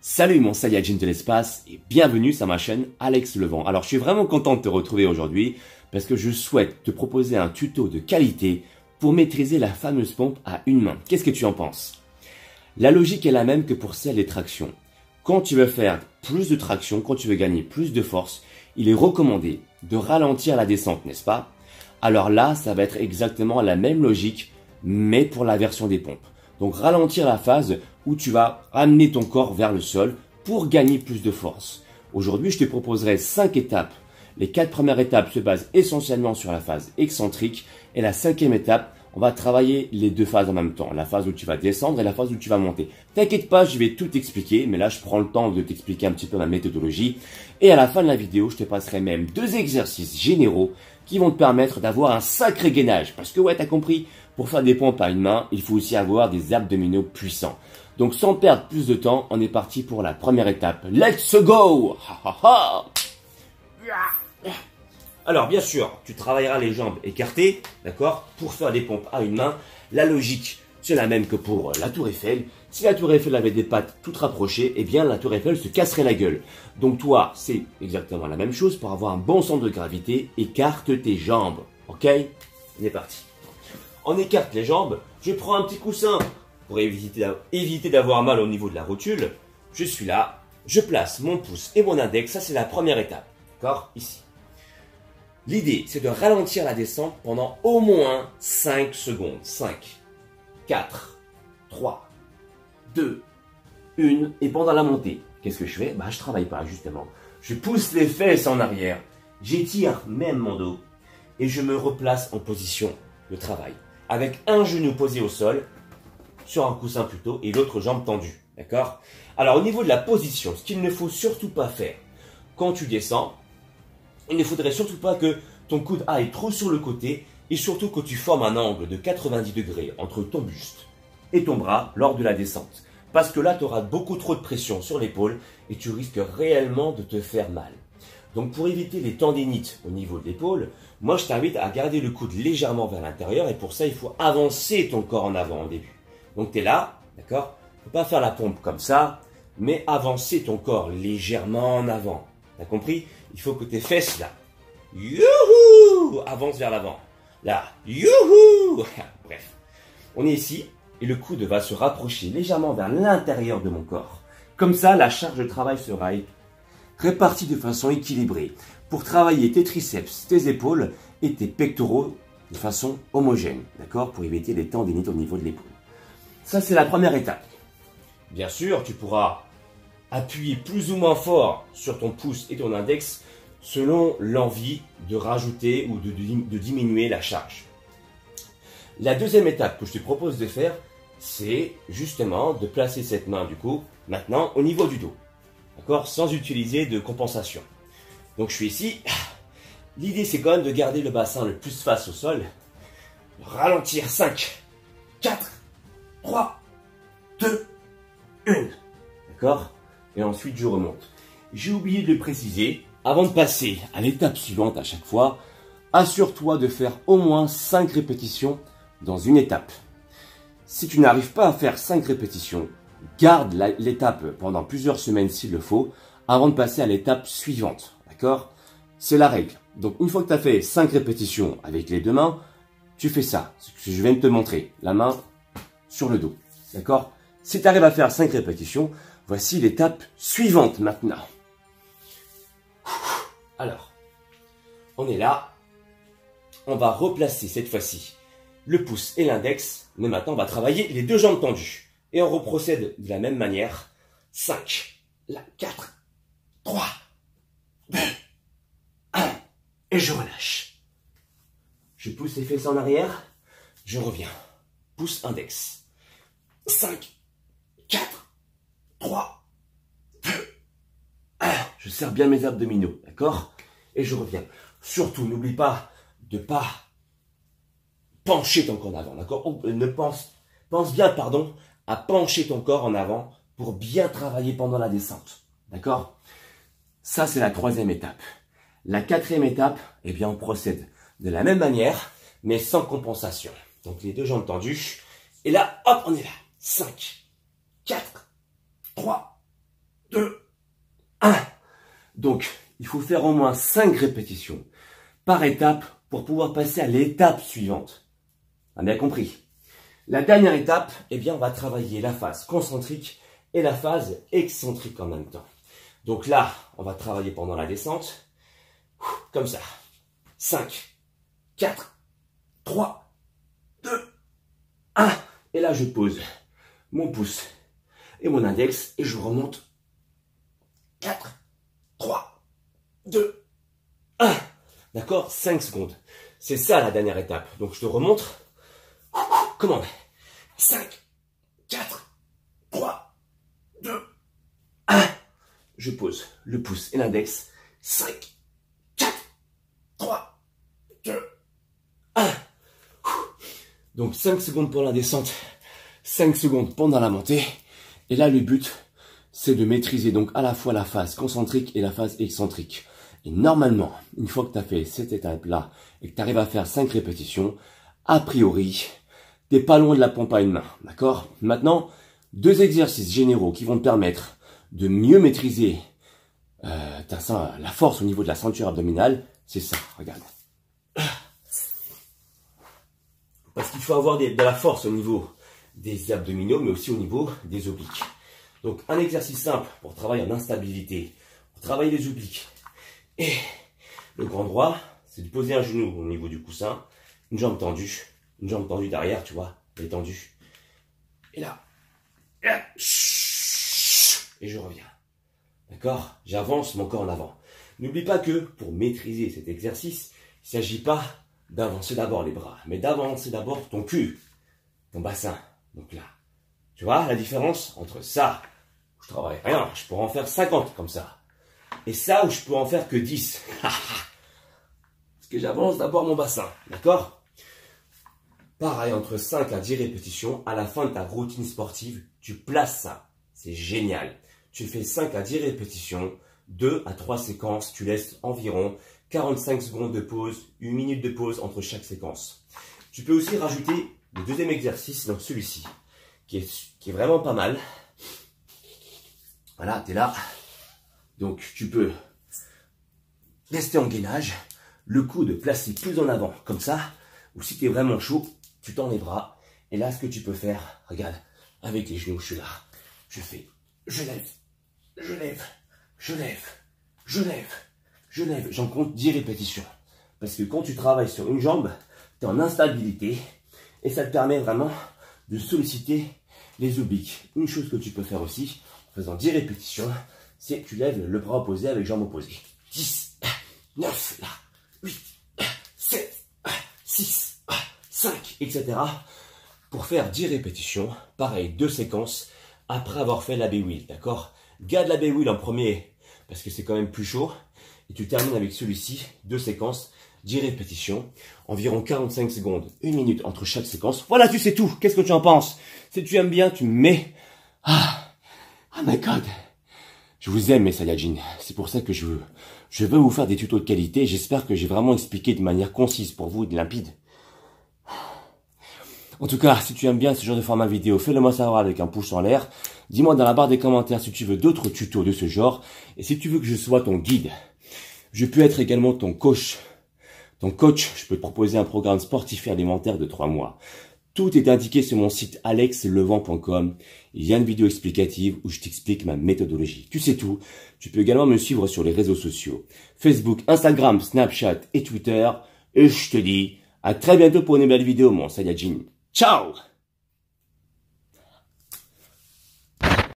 Salut mon Saiyajin de l'espace et bienvenue sur ma chaîne Alex Levent. Alors je suis vraiment content de te retrouver aujourd'hui parce que je souhaite te proposer un tuto de qualité pour maîtriser la fameuse pompe à une main. Qu'est-ce que tu en penses? La logique est la même que pour celle des tractions. Quand tu veux faire plus de traction, quand tu veux gagner plus de force, il est recommandé de ralentir la descente, n'est-ce pas? Alors là, ça va être exactement la même logique, mais pour la version des pompes. Donc ralentir la phase où tu vas amener ton corps vers le sol pour gagner plus de force. Aujourd'hui, je te proposerai 5 étapes. Les 4 premières étapes se basent essentiellement sur la phase excentrique et la 5e étape, on va travailler les deux phases en même temps. La phase où tu vas descendre et la phase où tu vas monter. T'inquiète pas, je vais tout t'expliquer, mais là je prends le temps de t'expliquer un petit peu ma méthodologie. Et à la fin de la vidéo, je te passerai même 2 exercices généraux qui vont te permettre d'avoir un sacré gainage. Parce que ouais, t'as compris, pour faire des pompes à une main, il faut aussi avoir des abdominaux puissants. Donc sans perdre plus de temps, on est parti pour la première étape. Let's go! Alors bien sûr, tu travailleras les jambes écartées, d'accord, pour faire des pompes à une main. La logique, c'est la même que pour la tour Eiffel. Si la tour Eiffel avait des pattes toutes rapprochées, eh bien la tour Eiffel se casserait la gueule. Donc toi, c'est exactement la même chose. Pour avoir un bon centre de gravité, écarte tes jambes. Ok? On est parti. On écarte les jambes. Je prends un petit coussin pour éviter d'avoir mal au niveau de la rotule. Je suis là. Je place mon pouce et mon index. Ça, c'est la première étape. D'accord? Ici. L'idée, c'est de ralentir la descente pendant au moins 5 secondes. 5, 4, 3, 2, 1. Et pendant la montée, qu'est-ce que je fais? Je travaille pas, justement. Je pousse les fesses en arrière. J'étire même mon dos. Et je me replace en position de travail. Avec un genou posé au sol, sur un coussin plutôt, et l'autre jambe tendue. D'accord? Alors, au niveau de la position, ce qu'il ne faut surtout pas faire quand tu descends, il ne faudrait surtout pas que ton coude aille trop sur le côté et surtout que tu formes un angle de 90 degrés entre ton buste et ton bras lors de la descente. Parce que là, tu auras beaucoup trop de pression sur l'épaule et tu risques réellement de te faire mal. Donc pour éviter les tendinites au niveau de l'épaule, moi je t'invite à garder le coude légèrement vers l'intérieur et pour ça, il faut avancer ton corps en avant au début. Donc tu es là, d'accord? Il ne faut pas faire la pompe comme ça, mais avancer ton corps légèrement en avant. T'as compris? Il faut que tes fesses, là, youhou, avancent vers l'avant. Là, youhou. Bref, on est ici et le coude va se rapprocher légèrement vers l'intérieur de mon corps. Comme ça, la charge de travail sera répartie de façon équilibrée pour travailler tes triceps, tes épaules et tes pectoraux de façon homogène, d'accord? Pour éviter les tendinites au niveau de l'épaule. Ça, c'est la première étape. Bien sûr, tu pourras appuyer plus ou moins fort sur ton pouce et ton index selon l'envie de rajouter ou de diminuer la charge. La deuxième étape que je te propose de faire, c'est justement de placer cette main du coup maintenant au niveau du dos, d'accord, sans utiliser de compensation. Donc je suis ici. L'idée c'est quand même de garder le bassin le plus face au sol, ralentir 5, 4, 3, 2, 1, d'accord? Et ensuite, je remonte. J'ai oublié de le préciser, avant de passer à l'étape suivante à chaque fois, assure-toi de faire au moins 5 répétitions dans une étape. Si tu n'arrives pas à faire 5 répétitions, garde l'étape pendant plusieurs semaines s'il le faut, avant de passer à l'étape suivante. D'accord? C'est la règle. Donc, une fois que tu as fait 5 répétitions avec les deux mains, tu fais ça. Ce que je viens de te montrer. La main sur le dos. D'accord? Si tu arrives à faire 5 répétitions, voici l'étape suivante maintenant. Alors, on est là. On va replacer cette fois-ci le pouce et l'index. Mais maintenant, on va travailler les deux jambes tendues. Et on reprocède de la même manière. 5, 4, 3, 2, 1. Et je relâche. Je pousse les fesses en arrière. Je reviens. Pouce index. 5, 4, 3, 2, 1. Je serre bien mes abdominaux, d'accord? Et je reviens. Surtout, n'oublie pas de pas pencher ton corps en avant, d'accord? Pense bien, à pencher ton corps en avant pour bien travailler pendant la descente, d'accord? Ça, c'est la 3e étape. La 4e étape, eh bien, on procède de la même manière, mais sans compensation. Donc, les deux jambes tendues. Et là, hop, on est là. 5, 4, 3, Donc, il faut faire au moins 5 répétitions par étape pour pouvoir passer à l'étape suivante. On a bien compris. La dernière étape, eh bien, on va travailler la phase concentrique et la phase excentrique en même temps. Donc là, on va travailler pendant la descente, comme ça. 5, 4, 3, 2, 1. Et là, je pose mon pouce et mon index et je remonte. 4, 3, 2, 1. D'accord? 5 secondes. C'est ça la dernière étape. Donc je te remontre. Comment? 5, 4, 3, 2, 1. Je pose le pouce et l'index. 5, 4, 3, 2, 1. Donc 5 secondes pour la descente, 5 secondes pendant la montée. Et là, le but, c'est de maîtriser donc à la fois la phase concentrique et la phase excentrique. Et normalement, une fois que tu as fait cette étape-là et que tu arrives à faire 5 répétitions, a priori, t'es pas loin de la pompe à une main. D'accord? Maintenant, 2 exercices généraux qui vont te permettre de mieux maîtriser la force au niveau de la ceinture abdominale. C'est ça, regarde. Parce qu'il faut avoir de la force au niveau des abdominaux, mais aussi au niveau des obliques. Donc, un exercice simple pour travailler en instabilité, pour travailler les obliques. Et le grand droit, c'est de poser un genou au niveau du coussin, une jambe tendue derrière, tu vois, elle est tendue. Et là, et je reviens. D'accord? J'avance mon corps en avant. N'oublie pas que pour maîtriser cet exercice, il ne s'agit pas d'avancer d'abord les bras, mais d'avancer d'abord ton cul, ton bassin. Donc là, tu vois la différence entre ça, où je travaille rien, je pourrais en faire 50 comme ça, et ça où je peux en faire que 10. Parce que j'avance d'abord mon bassin, d'accord? Pareil, entre 5 à 10 répétitions, à la fin de ta routine sportive, tu places ça. C'est génial. Tu fais 5 à 10 répétitions, 2 à 3 séquences, tu laisses environ 45 secondes de pause, 1 minute de pause entre chaque séquence. Tu peux aussi rajouter le deuxième exercice, donc celui-ci, qui est vraiment pas mal. Voilà, tu es là. Donc tu peux rester en gainage, le coude placé plus en avant, comme ça, ou si tu es vraiment chaud, tu tends les bras. Et là, ce que tu peux faire, regarde, avec les genoux, je suis là. Je fais, je lève, je lève, je lève, je lève, je lève. J'en compte 10 répétitions. Parce que quand tu travailles sur une jambe, tu es en instabilité. Et ça te permet vraiment de solliciter les obliques. Une chose que tu peux faire aussi, en faisant 10 répétitions, c'est que tu lèves le bras opposé avec jambe opposée. 10, 9, là, 8, 7, 6, 5, etc. Pour faire 10 répétitions, pareil, 2 séquences, après avoir fait la B-Wheel, d'accord? Garde la B-Wheel en premier, parce que c'est quand même plus chaud. Et tu termines avec celui-ci, 2 séquences, 10 répétitions, environ 45 secondes, 1 minute entre chaque séquence. Voilà, tu sais tout. Qu'est-ce que tu en penses? Si tu aimes bien, tu me mets... Oh my God. Je vous aime, mes Saiyajins. C'est pour ça que je veux vous faire des tutos de qualité. J'espère que j'ai vraiment expliqué de manière concise pour vous et limpide. En tout cas, si tu aimes bien ce genre de format vidéo, fais-le moi savoir avec un pouce en l'air. Dis-moi dans la barre des commentaires si tu veux d'autres tutos de ce genre. Et si tu veux que je sois ton guide, je peux être également ton coach. Ton coach, je peux te proposer un programme sportif et alimentaire de 3 mois. Tout est indiqué sur mon site alexlevent.com. Il y a une vidéo explicative où je t'explique ma méthodologie. Tu sais tout. Tu peux également me suivre sur les réseaux sociaux. Facebook, Instagram, Snapchat et Twitter. Et je te dis à très bientôt pour une nouvelle vidéo, mon Saiyajin. Ciao!